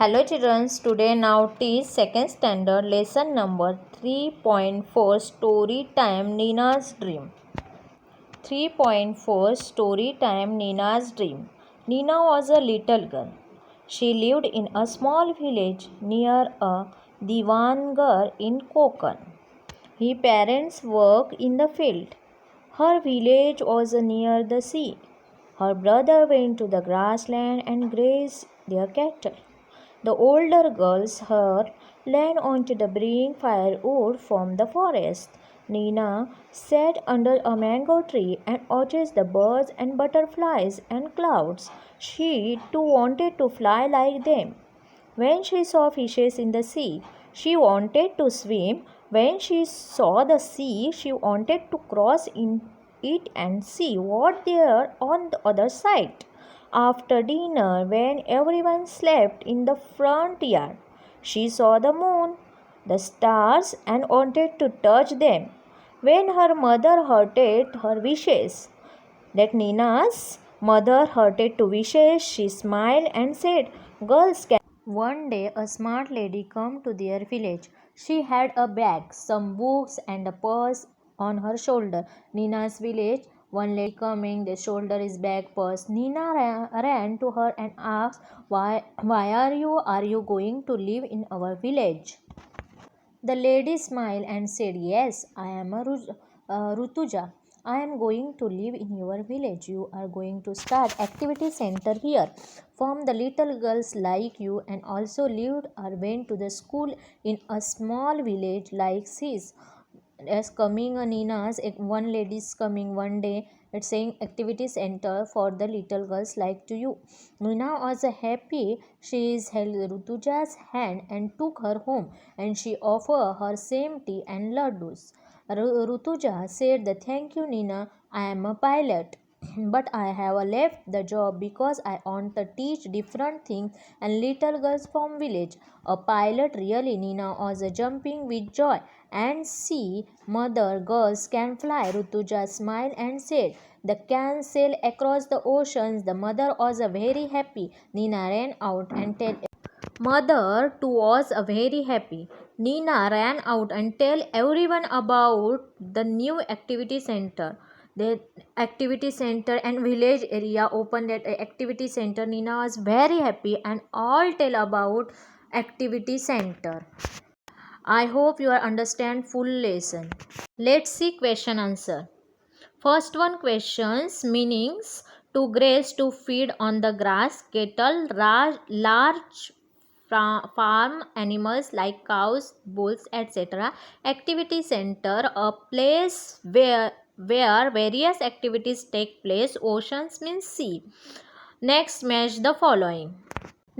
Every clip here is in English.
Hello children, today now teach second standard lesson number 3.4 story time Nina's dream. 3.4 story time Nina's dream. Nina was a little girl. She lived in a small village near a Diwangarh in Konkan. Her parents worked in the field. Her village was near the sea. Her brother went to the grassland and grazed their cattle. The older girls her leaned onto the bring firewood from the forest. Nina sat under a mango tree and watched the birds and butterflies and clouds. She too wanted to fly like them. When she saw fishes in the sea, she wanted to swim. When she saw the sea, she wanted to cross in it and see what there on the other side. After dinner, when everyone slept in the front yard, she saw the moon, the stars, and wanted to touch them. When her mother heard her wishes, that Nina's mother heard to wishes, she smiled and said, "Girls can." One day, a smart lady came to their village. She had a bag, some books, and a purse on her shoulder. Nina's village, one lady coming, the shoulder is bag purse. Nina ran to her and asked, why are you going to live in our village? The lady smiled and said, "Yes, I am a Rutuja. I am going to live in your village. You are going to start activity center here. From the little girls like you and also lived or went to the school in a small village like this." As coming Nina's one lady is coming one day, it's saying activity center for the little girls like to you. Nina was happy. She held Rutuja's hand and took her home, and she offered her same tea and laddus. Rutuja said, "Thank you, Nina. I am a pilot." But I have left the job because I want to teach different things and little girls from village. A pilot really, Nina was jumping with joy. And see, mother, girls can fly. Rutuja smiled and said, "They can sail across the oceans." The mother was very happy. Nina ran out and tell Mother too was very happy. Nina ran out and tell everyone about the new activity center. The activity center and village area opened at activity center. Nina was very happy and all tell about activity center. I hope you understand full lesson. Let's see question answer. First one questions meanings: to graze, to feed on the grass, cattle, large farm animals like cows, bulls, etc. Activity center, a place where various activities take place. Oceans means sea. Next, match the following.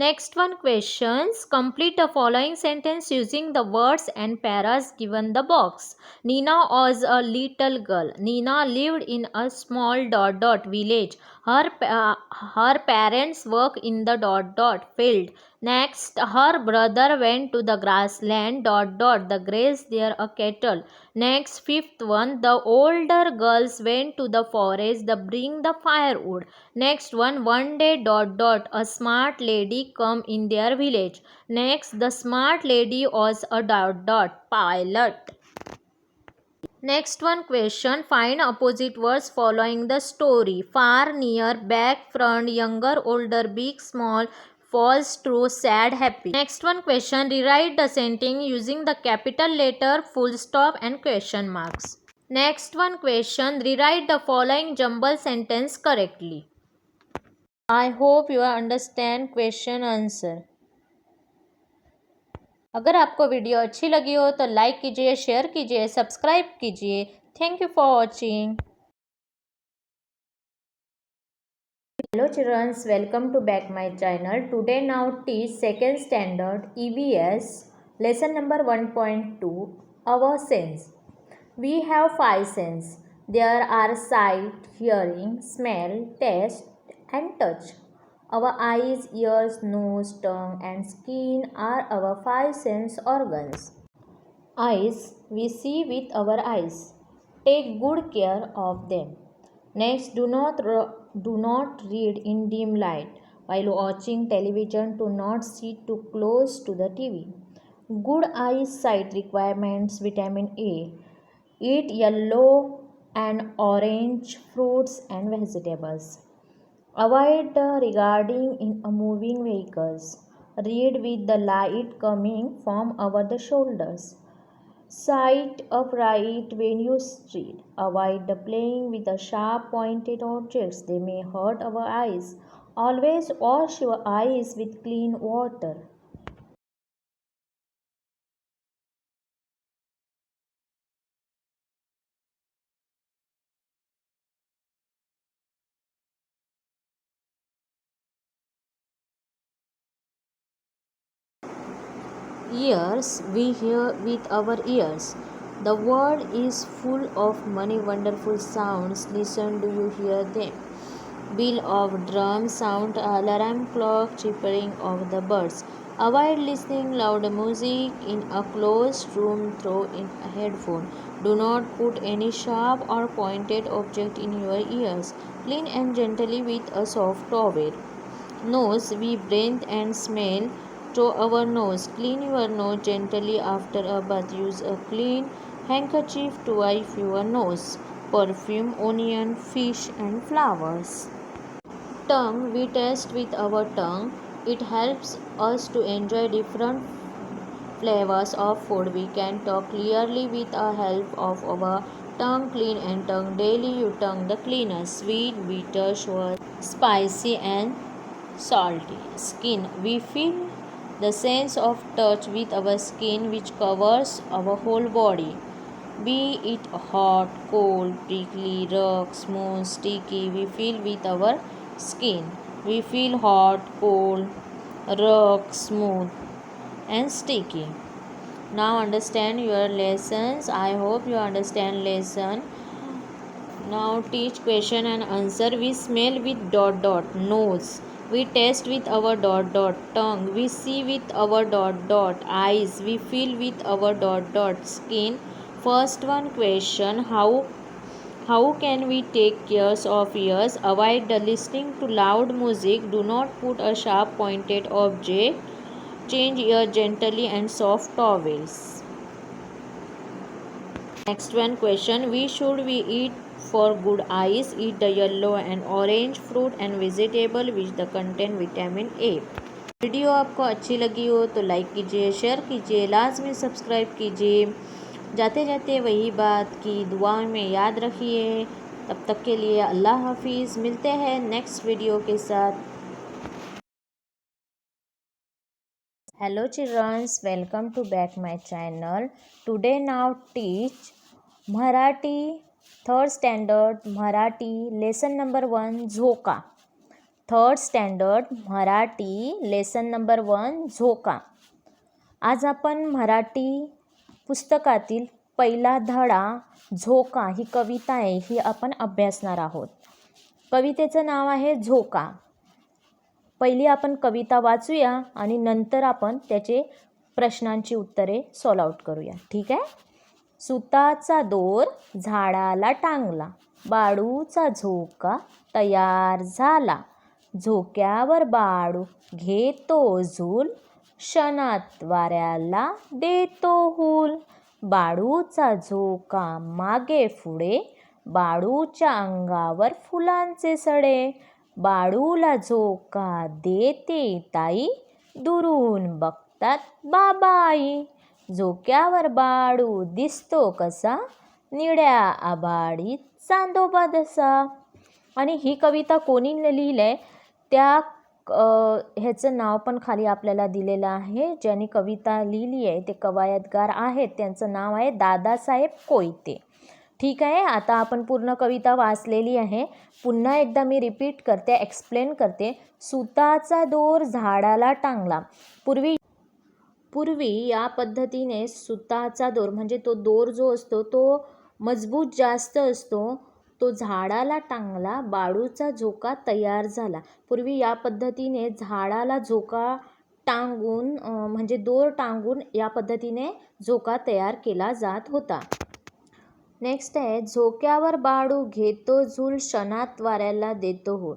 Next one questions. Complete the following sentence using the words and paras given the box. Nina was a little girl. Nina lived in a small village. Her parents work in the field. Next, her brother went to the grassland the graze there a cattle. Next, fifth one, the older girls went to the forest the bring the firewood. Next one day a smart lady come in their village. Next, the smart lady was a pilot. Next one question, find opposite words following the story. Far, near, back, front, younger, older, big, small, false, true, sad, happy. Next one question, rewrite the sentence using the capital letter, full stop and question marks. Next one question, rewrite the following jumble sentence correctly. I hope you understand question answer. अगर आपको video अच्छी लगी हो तो like कीजिए, share कीजिए, subscribe कीजिए. Thank you for watching. Hello children, welcome to back my channel. Today now teach second standard EVS lesson number 1.2, our sense. We have 5 senses. There are sight, hearing, smell, taste and touch. Our eyes, ears, nose, tongue and skin are our 5 sense organs. Eyes, we see with our eyes. Take good care of them. Next, do not read in dim light. While watching television, do not sit too close to the TV. Good eyesight requirements vitamin A. Eat yellow and orange fruits and vegetables. Avoid regarding in a moving vehicles. Read with the light coming from over the shoulders. Sit upright when you read. Avoid playing with the sharp pointed objects. They may hurt our eyes. Always wash your eyes with clean water. Ears, we hear with our ears. The world is full of many wonderful sounds. Listen, do you hear them? Beat of drum sound, alarm clock, chirping of the birds. Avoid listening loud music in a closed room through in a headphone. Do not put any sharp or pointed object in your ears. Clean and gently with a soft towel. Nose, we breathe and smell through our nose. Clean your nose gently after a bath. Use a clean handkerchief to wipe your nose. Perfume, onion, fish and flowers. Tongue, we taste with our tongue. It helps us to enjoy different flavors of food. We can talk clearly with the help of our tongue. Clean and tongue daily. Your tongue the cleaner. Sweet, bitter, sour, spicy and salty. Skin, we feel the sense of touch with our skin which covers our whole body. Be it hot, cold, prickly, rough, smooth, sticky, we feel with our skin. We feel hot, cold, rough, smooth and sticky. Now understand your lessons. I hope you understand lesson. Now teach question and answer. We smell with dot dot nose. We taste with our dot dot tongue. We see with our dot dot eyes. We feel with our dot dot skin. First one question, how can we take care of ears? Avoid the listening to loud music. Do not put a sharp pointed object. Change ear gently and soft towels. Next one question, we eat for good eyes? Eat the yellow and orange fruit and vegetable which the contain vitamin A. Video आपको अच्छी लगी हो तो like कीजिए, share कीजिए, लाजमी subscribe कीजिए। जाते जाते वही बात की दुआ में याद रखिए। तब तक के लिए अल्लाह हाफिज़। मिलते हैं नेक्स्ट वीडियो के साथ। Hello children, welcome to back my channel. Today now teach Marathi 3rd standard Marathi lesson number 1 झोका. 3rd standard Marathi lesson number 1 झोका. आज आपण मराठी पुस्तकातील पहिला धडा झोका ही कविता आहे ही आपण अभ्यासणार आहोत. कवितेचं नाव आहे झोका. पहिली आपण कविता वाचूया आणि नंतर आपण त्याचे प्रश्नांची उत्तरे सॉल्व आउट करूया. ठीक आहे. सुताचा दोर झाडाला टांगला, बाळूचा झोका तयार झाला. झोक्यावर बाळू घेतो झूल, क्षणात वाऱ्याला देतो हूल. बाळूचा झोका मागे पुढे, बाळूच्या अंगावर फुलांचे सडे. बाळूला झोका देते ताई, दुरून बघतात बाबाई. झोक्यावर बाळू दिसतो कसा, निळ्या आभाळीत चांदोबा दसा. आणि ही कविता कोणी लिहिली आहे त्या ह्याचं नाव पण खाली आपल्याला दिलेलं आहे. ज्यांनी कविता लिहिली आहे ते कवायतगार आहेत. त्यांचं नाव आहे दादासाहेब कोयते. ठीक आहे. आता आपण पूर्ण कविता वाचलेली आहे. पुन्हा एकदा मी रिपीट करते, एक्सप्लेन करते. सुताचा दोर झाडाला टांगला. पूर्वी या पद्धतीने सुताचा दोर म्हणजे तो दोर जो असतो तो मजबूत जास्त असतो. तो झाडाला टांगला, बाळूचा झोका तयार झाला. पूर्वी या पद्धतीने झाडाला झोका टांगून म्हणजे दोर टांगून या पद्धतीने झोका तयार केला जात होता. नेक्स्ट आहे झोक्यावर बाळू घेतो झूल, क्षणात वाऱ्याला देतो हूल.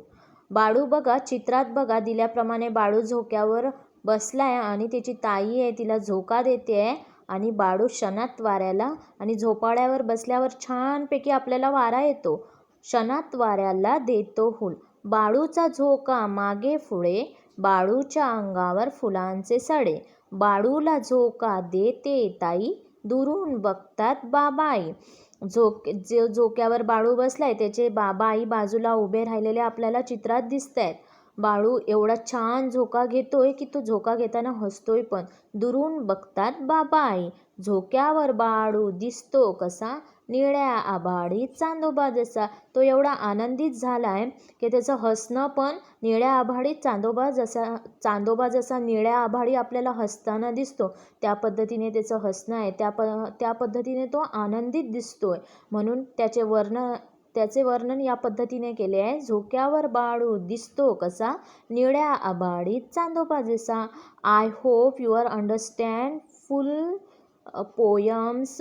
बाळू बघा, चित्रात बघा दिल्याप्रमाणे बाळू झोक्यावर बसलाय आणि त्याची ताई आहे तिला झोका देते आहे आणि बाळू क्षणात वाऱ्याला आणि झोपाळ्यावर बसल्यावर छानपैकी आपल्याला वारा येतो. क्षणात वाऱ्याला देतो हूल. बाळूचा झोका मागे पुढे, बाळूच्या अंगावर फुलांचे सडे. बाळूला झोका देते ताई, दुरून बघतात बाबाई. झोक्यावर बाळू बसलाय, त्याचे बाबा आई बाजूला उभे राहिलेले आपल्याला चित्रात दिसत आहेत. बाळू एवढा छान झोका घेतोय की तो झोका घेताना हसतोय पण. दुरून बघतात बाबा आई. झोक्यावर बाळू दिसतो कसा, निळ्या आभाळी चांदोबा जसा. तो एवढा आनंदित झालाय की त्याचं हसणं पण निळ्या आभाळी चांदोबा जसा निळ्या आभाळी आपल्याला हसताना दिसतो त्या पद्धतीने त्याचं हसणं आहे. त्या पद्धतीने तो आनंदित दिसतोय. म्हणून त्याचे वर्णन या पद्धतीने केले आहे. झोक्यावर बाळू दिसतो कसा, निळ्या आभाळी चांदोबा जसा. I hope you are understand full poems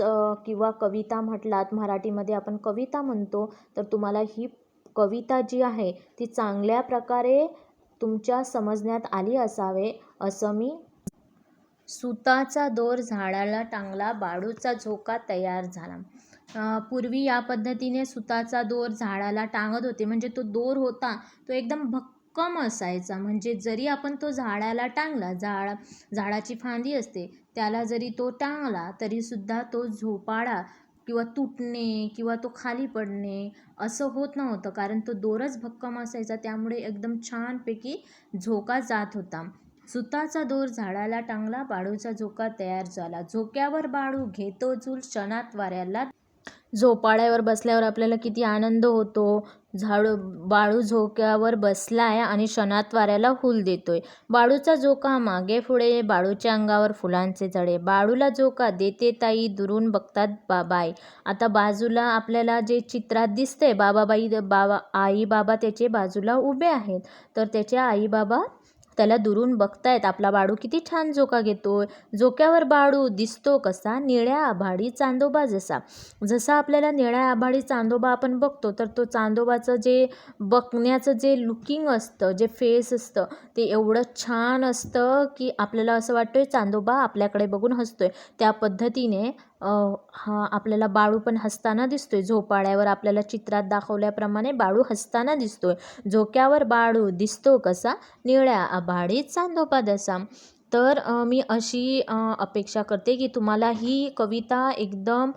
किंवा कविता म्हटलात, मराठीमध्ये आपण कविता म्हणतो. तर तुम्हाला ही कविता जी आहे ती चांगल्या प्रकारे तुमच्या समजण्यात आली असावे असं मी. सुताचा दोर झाडाला टांगला, बाळूचा झोका तयार झाला. पूर्वी या पद्धतीने सुताचा दोर झाडाला टांगत होते. म्हणजे तो दोर होता तो एकदम भक्कम असायचा. म्हणजे जरी आपण तो झाडाला टांगला, झाडाची फांदी असते त्याला जरी तो टांगला तरीसुद्धा तो झोपाळा किंवा तुटणे किंवा तो खाली पडणे असं होत नव्हतं, कारण तो दोरच भक्कम असायचा. त्यामुळे एकदम छानपैकी झोका जात होता. सुताचा दोर झाडाला टांगला, बाळूचा झोका तयार झाला. झोक्यावर बाळू घेतो झूल, क्षणात वाऱ्याला. झोपाळ्यावर बसल्यावर आपल्याला किती आनंद होतो. बाळू झोक्यावर बसलाय आणि क्षणात वाऱ्याला हूल देतोय. बाळूचा झोका मागे पुढे, बाळूच्या अंगावर फुलांचे जडे. बाळूला झोका देते ताई, दुरून बघतात बाबाई. आता बाजूला आपल्याला जे चित्रात दिसते आई बाबा त्याचे बाजूला उभे आहेत. तर त्याचे आई बाबा त्याला दुरून बघतायत. आपला बाळू किती छान झोका घेतोय. झोक्यावर बाळू दिसतो कसा, निळ्या आभाळी चांदोबा जसा. जसा आपल्याला निळ्या आभाळी चांदोबा आपण बघतो तर तो चांदोबाचं जे बघण्याचं जे लुकिंग असतं, जे फेस असतं ते एवढं छान असतं की आपल्याला असं वाटतंय चांदोबा आपल्याकडे बघून हसतोय. त्या पद्धतीने आपल्याला बाळू पण हसताना दिसतोय. झोपाळ्यावर आपल्याला चित्रात दाखवल्याप्रमाणे बाळू हसताना दिसतोय. झोक्यावर बाळू दिसतो कसा, निळ्या आभाळी चांदोबा जसा. तर मी अशी अपेक्षा करते की तुम्हाला ही कविता एकदम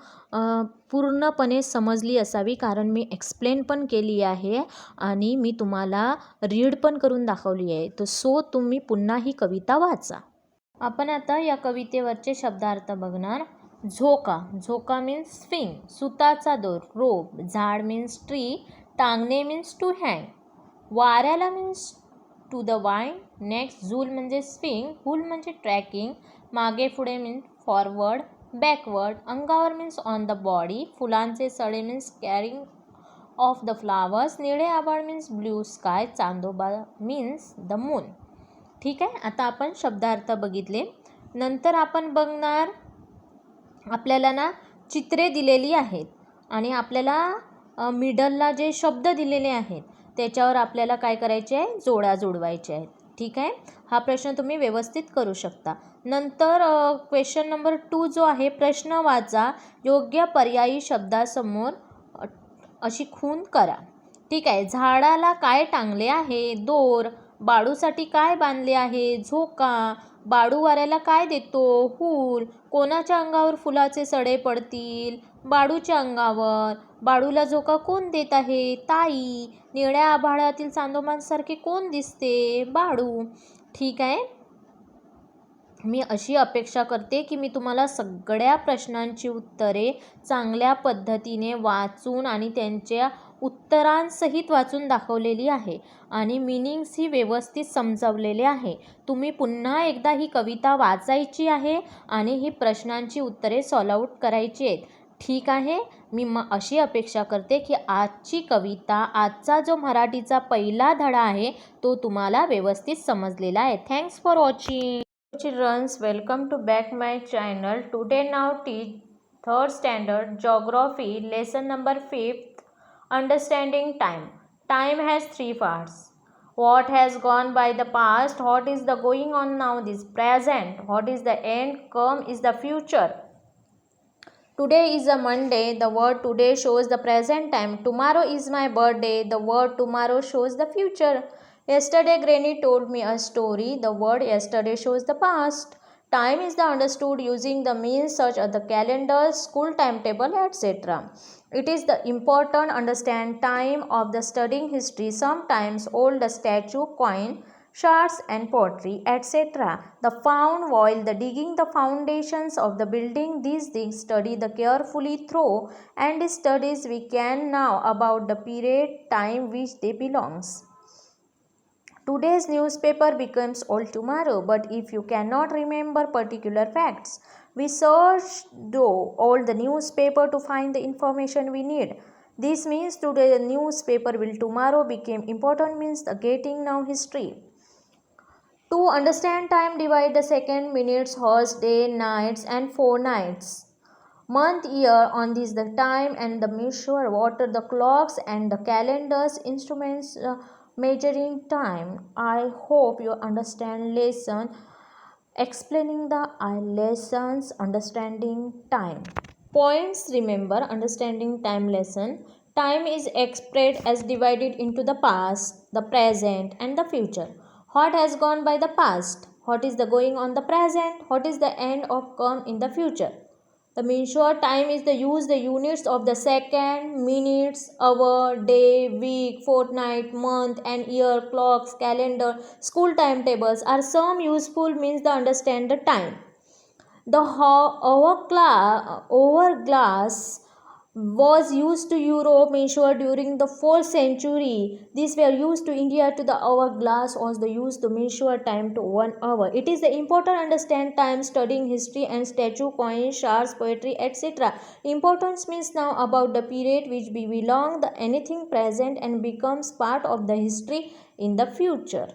पूर्णपणे समजली असावी, कारण मी एक्सप्लेन पण केली आहे आणि मी तुम्हाला रीड पण करून दाखवली आहे. तर तुम्ही पुन्हा ही कविता वाचा. आपण आता या कवितेवरचे शब्दार्थ बघणार. झोका मीन्स स्विंग. सुताचा दोर रोप. झाड मीन्स ट्री. टांगणे मीन्स टू हँग. वाऱ्याला means to the wind. Next झूल म्हणजे स्विंग. हूल म्हणजे ट्रॅकिंग. मागे पुढे मीन्स फॉरवर्ड बॅकवर्ड. अंगावर मीन्स ऑन द बॉडी. फुलांचे सडे means carrying of the flowers. निळे आभाळ मीन्स ब्ल्यू स्काय. चांदोबा मीन्स द मून. ठीक आहे, आता आपण शब्दार्थ बघितले. नंतर आपण बघणार, आपल्याला ना चित्रे दिलेली आहेत आणि आपल्याला मिडलला जे शब्द दिलेले आहेत त्याच्यावर आपल्याला काय करायचे आहे, जोड्या जोडवायचे आहेत. ठीक आहे, हा प्रश्न तुम्ही व्यवस्थित करू शकता. नंतर क्वेश्चन नंबर 2 जो आहे, प्रश्न वाचा, योग्य पर्यायी शब्दासमोर अशी खूण करा. ठीक आहे, झाडाला काय टांगले आहे, दोर. बाळूसाठी काय बांधले आहे, झोका. बाळू वाऱ्याला काय देतो, हूल. कोणाच्या अंगावर फुलाचे सडे पडतील, बाळूच्या अंगावर. बाळूला झोका कोण देत आहे, ताई. निळ्या आभाळातील चांदोबांसारखे कोण दिसते, बाळू. ठीक आहे, मी अशी अपेक्षा करते की मी तुम्हाला सगळ्या प्रश्नांची उत्तरे चांगल्या पद्धतीने वाचून आणि त्यांच्या उत्तरांसहित वाचून दाखवलेली आहे आणि मीनिंग्स ही व्यवस्थित समजवलेले आहे. तुम्ही पुन्हा एकदा ही कविता वाचायची आहे आणि ही प्रश्नांची उत्तरे सॉल्व आउट करायची आहेत. ठीक आहे, मी अशी अपेक्षा करते की आजची कविता, आजचा जो मराठीचा पहिला धडा आहे तो तुम्हाला व्यवस्थित समजलेला आहे. Thanks for watching. Childrens, welcome to back my channel. Today now teach 3rd standard geography lesson number 5th, understanding time. Time has 3 parts. What has gone by the past? What is the going on now? This present. What is the end? Come is the future. Today is a Monday. The word today shows the present time. Tomorrow is my birthday. The word tomorrow shows the future. Yesterday Granny told me a story. The word yesterday shows the past. Time is the understood using the means such as the calendar, school timetable, etc. It is the important understand time of the studying history. Sometimes old statue, coin, shards and pottery, etc. The found while the digging the foundations of the building. These things study the carefully through and studies we can now about the period time which they belongs. Today's newspaper becomes old tomorrow, but if you cannot remember particular facts, we search though all the newspaper to find the information we need. This means today the newspaper will tomorrow become important means the getting now history. To understand time, divide the second, minutes, hours, day, nights, and fortnights. Month, year, on this the time and the measure, water, the clocks and the calendars, instruments measuring time. I hope you understand lesson explaining the lessons understanding time. Points remember understanding time lesson. Time is expressed as divided into the past, the present, and the future. What has gone by the past? What is the going on the present? What is the end of come in the future? The measure time is the use the units of the second, minutes, hour, day, week, fortnight, month and year, clocks, calendar, school timetables are some useful means to understand the time. The hourglass was used to Europe measure during the 4th century. These were used to India to the hourglass was the used to measure time to 1 hour. It is the important understand time studying history and statue, coins, shards, poetry, etc. Importance means now about the period which we belong, the anything present and becomes part of the history in the future.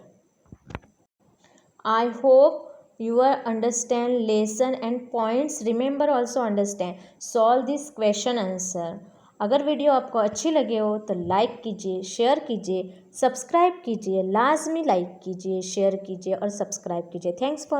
I hope you will understand lesson and points. Remember also understand. Solve this question answer. अगर video आपको अच्छी लगे हो तो like कीजिए, share कीजिए, subscribe कीजिए, लाजमी लाइक कीजिए, शेयर कीजिए और सब्सक्राइब कीजिए. Thanks for